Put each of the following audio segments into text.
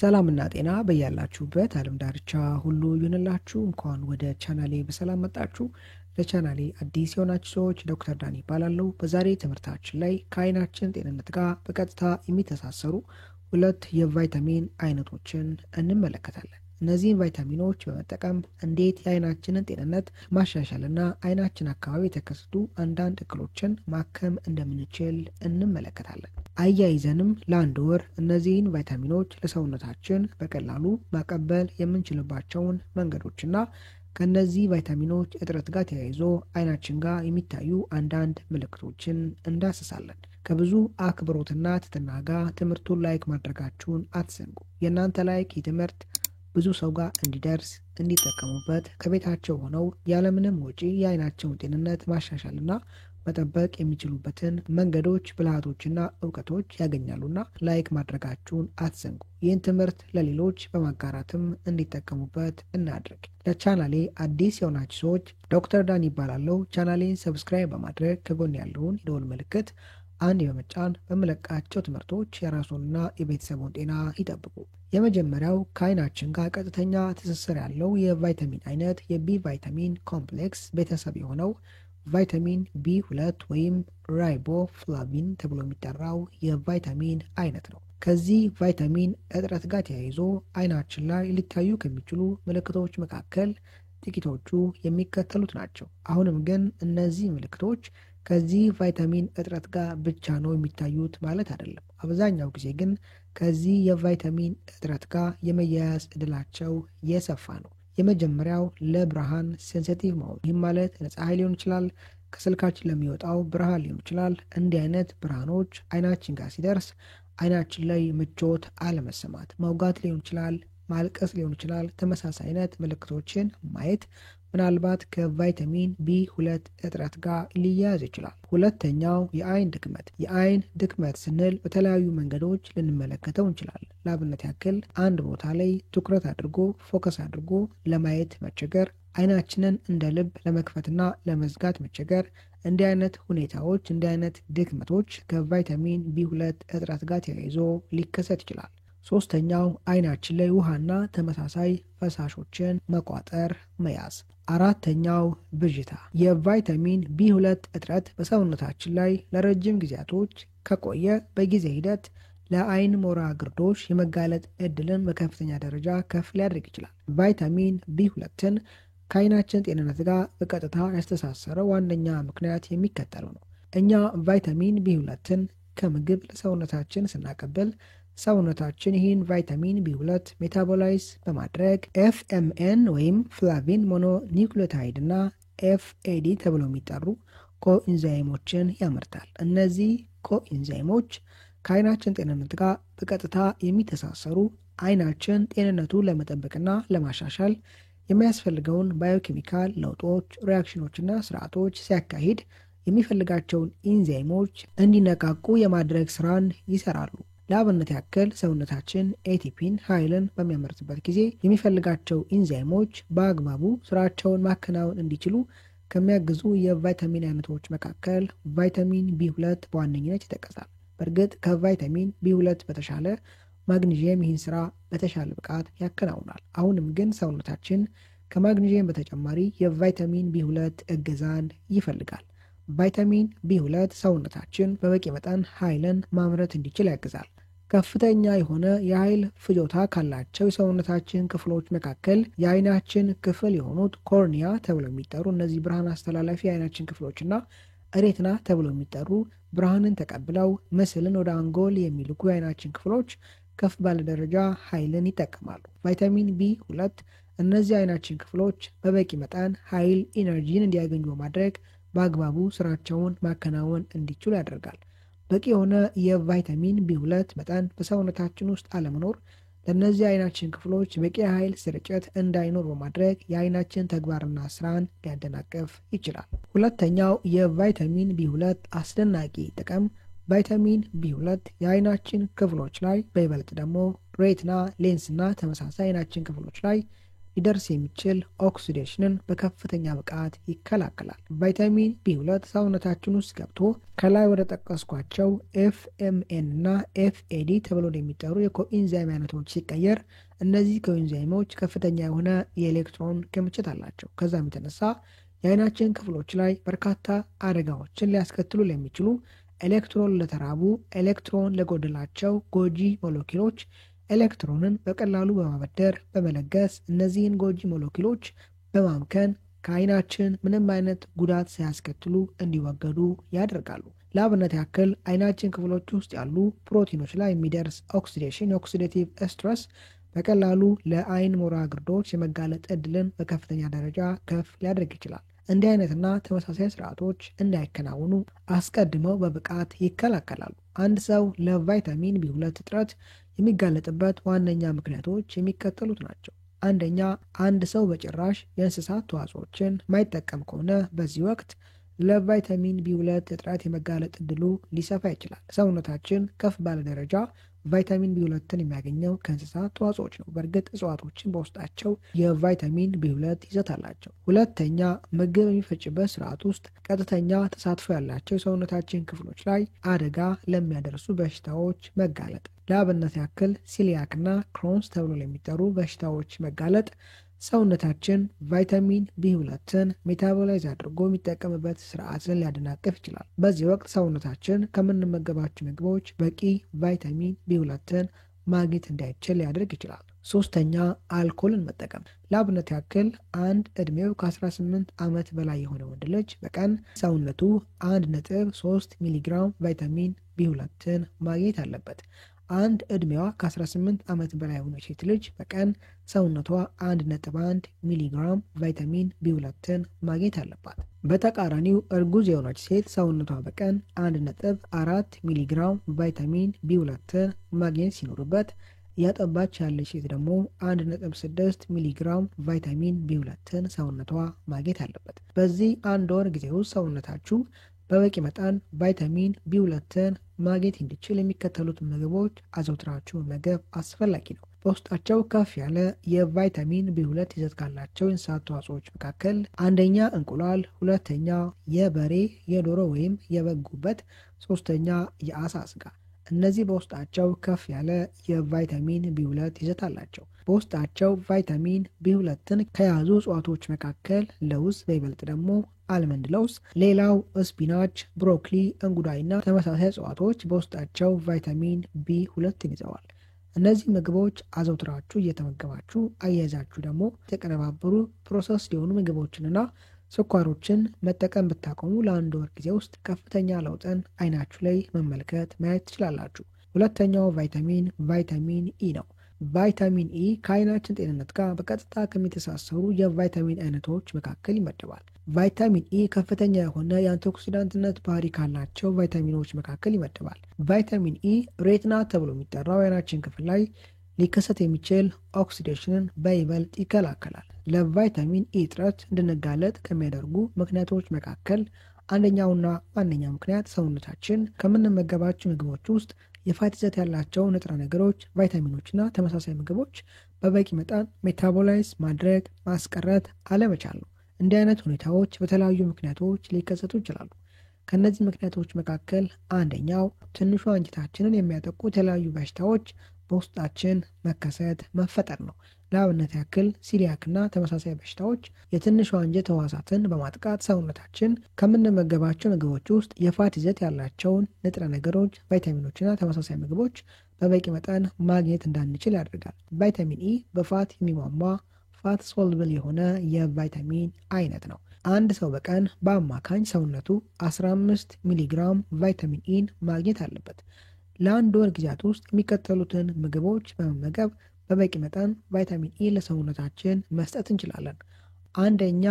ሰላምና ጤና በያላችሁበት ዓለም ዳርቻ ሁሉ ይሁንላችሁ። እንኳን ወደ ቻናሌ በሰላም መጣችሁ። ለቻናሌ አዲስ የሆናችሁ ሰዎች ዶክተር ዳኒ ይባላለሁ። በዛሬ ትምህርታችን ላይ ከአይናችን ጤንነት ጋር በቀጥታ የሚተሳሰሩ ሁለት የቫይታሚን አይነቶችን እንመለከታለን። እነዚህን ቫይታሚኖች በመጠቀም እንዴት የአይናችንን ጤንነት ማሻሻልና አይናችን አካባቢ የተከሰቱ አንዳንድ እክሎችን ማከም እንደምንችል እንመለከታለን። አያይዘንም ለአንድ ወር እነዚህን ቫይታሚኖች ለሰውነታችን በቀላሉ ማቀበል የምንችልባቸውን መንገዶችና ከነዚህ ቫይታሚኖች እጥረት ጋር ተያይዞ አይናችን ጋር የሚታዩ አንዳንድ ምልክቶችን እንዳስሳለን። ከብዙ አክብሮትና ትህትና ጋር ትምህርቱን ላይክ ማድረጋችሁን አትዘንጉ። የእናንተ ላይክ የትምህርት ብዙ ሰው ጋር እንዲደርስ እንዲጠቀሙበት ከቤታቸው ሆነው ያለምንም ወጪ የአይናቸውን ጤንነት ማሻሻልና መጠበቅ የሚችሉበትን መንገዶች፣ ብልሃቶችና እውቀቶች ያገኛሉና ላይክ ማድረጋችሁን አትዘንጉ። ይህን ትምህርት ለሌሎች በማጋራትም እንዲጠቀሙበት እናድርግ። ለቻናሌ አዲስ የሆናችሁ ሰዎች ዶክተር ዳኒ ይባላለሁ። ቻናሌን ሰብስክራይብ በማድረግ ከጎን ያለውን የደወል ምልክት አንድ በመጫን በመለቃቸው ትምህርቶች የራሱንና የቤተሰቡን ጤና ይጠብቁ። የመጀመሪያው ከአይናችን ጋር ቀጥተኛ ትስስር ያለው የቫይታሚን አይነት የቢ ቫይታሚን ኮምፕሌክስ ቤተሰብ የሆነው ቫይታሚን ቢ2 ወይም ራይቦፍላቪን ተብሎ የሚጠራው የቫይታሚን አይነት ነው። ከዚህ ቫይታሚን እጥረት ጋር ተያይዞ አይናችን ላይ ሊታዩ ከሚችሉ ምልክቶች መካከል ጥቂቶቹ የሚከተሉት ናቸው። አሁንም ግን እነዚህ ምልክቶች ከዚህ ቫይታሚን እጥረት ጋር ብቻ ነው የሚታዩት ማለት አይደለም። አብዛኛው ጊዜ ግን ከዚህ የቫይታሚን እጥረት ጋር የመያያዝ እድላቸው የሰፋ ነው። የመጀመሪያው ለብርሃን ሴንሲቲቭ መሆን። ይህም ማለት ለፀሐይ ሊሆን ይችላል፣ ከስልካችን ለሚወጣው ብርሃን ሊሆን ይችላል። እንዲህ አይነት ብርሃኖች አይናችን ጋር ሲደርስ አይናችን ላይ ምቾት አለመሰማት፣ መውጋት ሊሆን ይችላል፣ ማልቀስ ሊሆን ይችላል። ተመሳሳይ አይነት ምልክቶችን ማየት ምናልባት ከቫይታሚን ቢ2 እጥረት ጋር ሊያያዝ ይችላል። ሁለተኛው የአይን ድክመት። የአይን ድክመት ስንል በተለያዩ መንገዶች ልንመለከተው እንችላለን። ለአብነት ያክል አንድ ቦታ ላይ ትኩረት አድርጎ ፎከስ አድርጎ ለማየት መቸገር፣ አይናችንን እንደ ልብ ለመክፈትና ለመዝጋት መቸገር። እንዲህ አይነት ሁኔታዎች፣ እንዲህ አይነት ድክመቶች ከቫይታሚን ቢ2 እጥረት ጋር ተያይዞ ሊከሰት ይችላል። ሶስተኛው አይናችን ላይ ውሃና ተመሳሳይ ፈሳሾችን መቋጠር መያዝ። አራተኛው ብዥታ። የቫይታሚን ቢ2 እጥረት በሰውነታችን ላይ ለረጅም ጊዜያቶች ከቆየ በጊዜ ሂደት ለአይን ሞራ ግርዶሽ የመጋለጥ እድልን በከፍተኛ ደረጃ ከፍ ሊያደርግ ይችላል። ቫይታሚን ቢ2ን ከአይናችን ጤንነት ጋር በቀጥታ ያስተሳሰረው ዋነኛ ምክንያት የሚከተለው ነው። እኛ ቫይታሚን ቢ2ን ከምግብ ለሰውነታችን ስናቀብል ሰውነታችን ይህን ቫይታሚን ቢ2 ሜታቦላይዝ በማድረግ ኤፍኤምኤን ወይም ፍላቪን ሞኖኒውክሊዮታይድ እና ኤፍኤዲ ተብሎ የሚጠሩ ኮኢንዛይሞችን ያመርታል። እነዚህ ኮኢንዛይሞች ከአይናችን ጤንነት ጋር በቀጥታ የሚተሳሰሩ፣ አይናችን ጤንነቱን ለመጠበቅና ለማሻሻል የሚያስፈልገውን ባዮኬሚካል ለውጦች፣ ሪያክሽኖችና ስርዓቶች ሲያካሂድ የሚፈልጋቸውን ኢንዛይሞች እንዲነቃቁ የማድረግ ስራን ይሰራሉ። ለአብነት ያክል ሰውነታችን ኤቲፒን ኃይልን በሚያመርትበት ጊዜ የሚፈልጋቸው ኢንዛይሞች በአግባቡ ስራቸውን ማከናወን እንዲችሉ ከሚያግዙ የቫይታሚን አይነቶች መካከል ቫይታሚን ቢ2 በዋነኝነት ይጠቀሳል። በእርግጥ ከቫይታሚን ቢ2 በተሻለ ማግኒዥየም ይህን ስራ በተሻለ ብቃት ያከናውናል። አሁንም ግን ሰውነታችን ከማግኒዥየም በተጨማሪ የቫይታሚን ቢ2 እገዛን ይፈልጋል። ቫይታሚን ቢ2 ሰውነታችን በበቂ መጠን ኃይልን ማምረት እንዲችል ያግዛል። ከፍተኛ የሆነ የኃይል ፍጆታ ካላቸው የሰውነታችን ክፍሎች መካከል የአይናችን ክፍል የሆኑት ኮርኒያ ተብለው የሚጠሩ እነዚህ ብርሃን አስተላላፊ የአይናችን ክፍሎችና ሬትና ተብለው የሚጠሩ ብርሃንን ተቀብለው ምስልን ወደ አንጎል የሚልኩ የአይናችን ክፍሎች ከፍ ባለ ደረጃ ኃይልን ይጠቀማሉ። ቫይታሚን ቢ2 እነዚህ አይናችን ክፍሎች በበቂ መጠን ኃይል ኢነርጂን እንዲያገኙ በማድረግ በአግባቡ ስራቸውን ማከናወን እንዲችሉ ያደርጋል። በቂ የሆነ የቫይታሚን ቢ2 መጠን በሰውነታችን ውስጥ አለመኖር ለእነዚህ አይናችን ክፍሎች በቂ ኃይል ስርጭት እንዳይኖር በማድረግ የአይናችን ተግባርና ስራን ሊያደናቅፍ ይችላል። ሁለተኛው የቫይታሚን ቢ2 አስደናቂ ጥቅም ቫይታሚን ቢ2 የአይናችን ክፍሎች ላይ በይበልጥ ደግሞ ሬትና ሌንስና ተመሳሳይ አይናችን ክፍሎች ላይ ሊደርስ የሚችል ኦክሲዴሽንን በከፍተኛ ብቃት ይከላከላል። ቫይታሚን ቢ2 ሰውነታችን ውስጥ ገብቶ ከላይ ወደ ጠቀስኳቸው ኤፍኤምኤን እና ኤፍኤዲ ተብሎ የሚጠሩ የኮኢንዛይም አይነቶች ሲቀየር እነዚህ ኮኢንዛይሞች ከፍተኛ የሆነ የኤሌክትሮን ክምችት አላቸው። ከዛም የተነሳ የአይናችን ክፍሎች ላይ በርካታ አደጋዎችን ሊያስከትሉ ለሚችሉ ኤሌክትሮን ለተራቡ፣ ኤሌክትሮን ለጎደላቸው ጎጂ ሞለኪሎች ኤሌክትሮንን በቀላሉ በማበደር በመለገስ እነዚህን ጎጂ ሞለኪሎች በማምከን ከአይናችን ምንም አይነት ጉዳት ሳያስከትሉ እንዲወገዱ ያደርጋሉ። ለአብነት ያክል አይናችን ክፍሎች ውስጥ ያሉ ፕሮቲኖች ላይ የሚደርስ ኦክሲዴሽን የኦክሲዴቲቭ ስትረስ በቀላሉ ለአይን ሞራ ግርዶች የመጋለጥ እድልን በከፍተኛ ደረጃ ከፍ ሊያደርግ ይችላል። እንዲህ አይነትና ተመሳሳይ ስርዓቶች እንዳይከናወኑ አስቀድመው በብቃት ይከላከላሉ። አንድ ሰው ለቫይታሚን ቢ2 እጥረት የሚጋለጥበት ዋነኛ ምክንያቶች የሚከተሉት ናቸው። አንደኛ፣ አንድ ሰው በጭራሽ የእንስሳት ተዋጽኦችን ማይጠቀም ከሆነ በዚህ ወቅት ለቫይታሚን ቢ2 እጥረት የመጋለጥ እድሉ ሊሰፋ ይችላል። ሰውነታችን ከፍ ባለ ደረጃ ቫይታሚን ቢ2ን የሚያገኘው ከእንስሳት ተዋጽኦች ነው። በእርግጥ እጽዋቶችን በውስጣቸው የቫይታሚን ቢ2 ይዘት አላቸው። ሁለተኛ፣ ምግብ የሚፈጭበት ስርዓት ውስጥ ቀጥተኛ ተሳትፎ ያላቸው የሰውነታችን ክፍሎች ላይ አደጋ ለሚያደርሱ በሽታዎች መጋለጥ። ለአብነት ያክል ሲሊያክና ክሮንስ ተብሎ ለሚጠሩ በሽታዎች መጋለጥ ሰውነታችን ቫይታሚን ቢ2ን ሜታቦላይዝ አድርጎ የሚጠቀምበት ስርዓትን ሊያደናቅፍ ይችላል። በዚህ ወቅት ሰውነታችን ከምንመገባቸው ምግቦች በቂ ቫይታሚን ቢ2ን ማግኘት እንዳይችል ሊያደርግ ይችላል። ሶስተኛ፣ አልኮልን መጠቀም። ለአብነት ያክል አንድ ዕድሜው ከ18 ዓመት በላይ የሆነ ወንድ ልጅ በቀን ሰውነቱ 1.3 ሚሊግራም ቫይታሚን ቢ2ን ማግኘት አለበት። አንድ ዕድሜዋ ከ18 ዓመት በላይ የሆነች ሴት ልጅ በቀን ሰውነቷ 1.1 ሚሊግራም ቫይታሚን ቢ2ን ማግኘት አለባት። በተቃራኒው እርጉዝ የሆነች ሴት ሰውነቷ በቀን 1.4 ሚሊግራም ቫይታሚን ቢ2ን ማግኘት ሲኖርበት፣ እያጠባች ያለች ሴት ደግሞ 1.6 ሚሊግራም ቫይታሚን ቢ2ን ሰውነቷ ማግኘት አለበት። በዚህ አንድ ወር ጊዜ ውስጥ ሰውነታችሁ በበቂ መጠን ቫይታሚን ቢ2ን ማግኘት እንዲችል የሚከተሉት ምግቦች አዘውትራችሁ መመገብ አስፈላጊ ነው። በውስጣቸው ከፍ ያለ የቫይታሚን ቢ2 ይዘት ካላቸው የእንስሳት ተዋጽኦች መካከል አንደኛ እንቁላል፣ ሁለተኛ የበሬ የዶሮ ወይም የበግ ጉበት፣ ሶስተኛ የአሳ ስጋ። እነዚህ በውስጣቸው ከፍ ያለ የቫይታሚን ቢ2 ይዘት አላቸው። በውስጣቸው ቫይታሚን ቢ2ን ከያዙ እጽዋቶች መካከል ለውዝ፣ በይበልጥ ደግሞ አልመንድ ለውዝ፣ ሌላው ስፒናች፣ ብሮኮሊ፣ እንጉዳይና ተመሳሳይ እጽዋቶች በውስጣቸው ቫይታሚን ቢ2ን ይዘዋል። እነዚህ ምግቦች አዘውትራችሁ እየተመገባችሁ አያይዛችሁ ደግሞ የተቀነባበሩ ፕሮሰስ ሊሆኑ ምግቦችንና ስኳሮችን መጠቀም ብታቆሙ ለአንድ ወር ጊዜ ውስጥ ከፍተኛ ለውጥን አይናችሁ ላይ መመልከት ማየት ትችላላችሁ። ሁለተኛው ቫይታሚን ኢ ነው። ቫይታሚን ኢ ከአይናችን ጤንነት ጋር በቀጥታ ከሚተሳሰሩ የቫይታሚን አይነቶች መካከል ይመደባል። ቫይታሚን ኢ ከፍተኛ የሆነ የአንቲኦክሲዳንትነት ባህሪ ካላቸው ቫይታሚኖች መካከል ይመደባል። ቫይታሚን ኢ ሬቲና ተብሎ የሚጠራው የአይናችን ክፍል ላይ ሊከሰት የሚችል ኦክሲዴሽንን በይበልጥ ይከላከላል። ለቫይታሚን ኢ እጥረት እንድንጋለጥ ከሚያደርጉ ምክንያቶች መካከል አንደኛውና ዋነኛ ምክንያት ሰውነታችን ከምንመገባቸው ምግቦች ውስጥ የፋት ይዘት ያላቸው ንጥረ ነገሮች፣ ቫይታሚኖችና ተመሳሳይ ምግቦች በበቂ መጠን ሜታቦላይዝ ማድረግ ማስቀረት አለመቻል ነው። እንዲህ አይነት ሁኔታዎች በተለያዩ ምክንያቶች ሊከሰቱ ይችላሉ። ከእነዚህ ምክንያቶች መካከል አንደኛው ትንሹ አንጀታችንን የሚያጠቁ የተለያዩ በሽታዎች በውስጣችን መፈጠር ነው። ለአብነት ያክል ሲሊያክና ተመሳሳይ በሽታዎች የትንሹ አንጀት ህዋሳትን በማጥቃት ሰውነታችን ከምንመገባቸው ምግቦች ውስጥ የፋት ይዘት ያላቸውን ንጥረ ነገሮች፣ ቫይታሚኖችና ተመሳሳይ ምግቦች በበቂ መጠን ማግኘት እንዳንችል ያደርጋል። ቫይታሚን ኢ በፋት የሚሟሟ ፋት ሶልብል የሆነ የቫይታሚን አይነት ነው። አንድ ሰው በቀን በአማካኝ ሰውነቱ 15 ሚሊግራም ቫይታሚን ኢን ማግኘት አለበት። ለአንድ ወር ጊዜያት ውስጥ የሚከተሉትን ምግቦች በመመገብ በበቂ መጠን ቫይታሚን ኢ ለሰውነታችን መስጠት እንችላለን። አንደኛ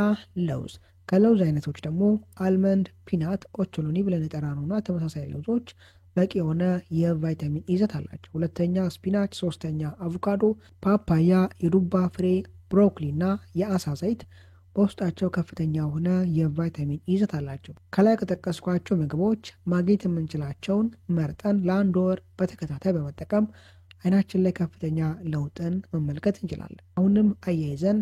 ለውዝ። ከለውዝ አይነቶች ደግሞ አልመንድ፣ ፒናት፣ ኦቾሎኒ ብለን የጠራነውና ተመሳሳይ ለውዞች በቂ የሆነ የቫይታሚን ኢ ይዘት አላቸው። ሁለተኛ ስፒናች፣ ሶስተኛ አቮካዶ፣ ፓፓያ፣ የዱባ ፍሬ፣ ብሮኮሊ እና የአሳ ዘይት በውስጣቸው ከፍተኛ የሆነ የቫይታሚን ኢ ይዘት አላቸው። ከላይ ከጠቀስኳቸው ምግቦች ማግኘት የምንችላቸውን መርጠን ለአንድ ወር በተከታታይ በመጠቀም አይናችን ላይ ከፍተኛ ለውጥን መመልከት እንችላለን። አሁንም አያይዘን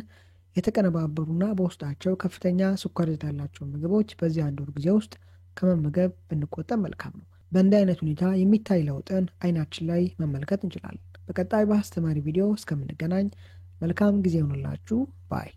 የተቀነባበሩና በውስጣቸው ከፍተኛ ስኳር ይዘት ያላቸውን ምግቦች በዚህ 1 ወር ጊዜ ውስጥ ከመመገብ ብንቆጠብ መልካም ነው። በእንዲህ አይነት ሁኔታ የሚታይ ለውጥን አይናችን ላይ መመልከት እንችላለን። በቀጣይ በአስተማሪ ቪዲዮ እስከምንገናኝ መልካም ጊዜ ይሁንላችሁ ባይ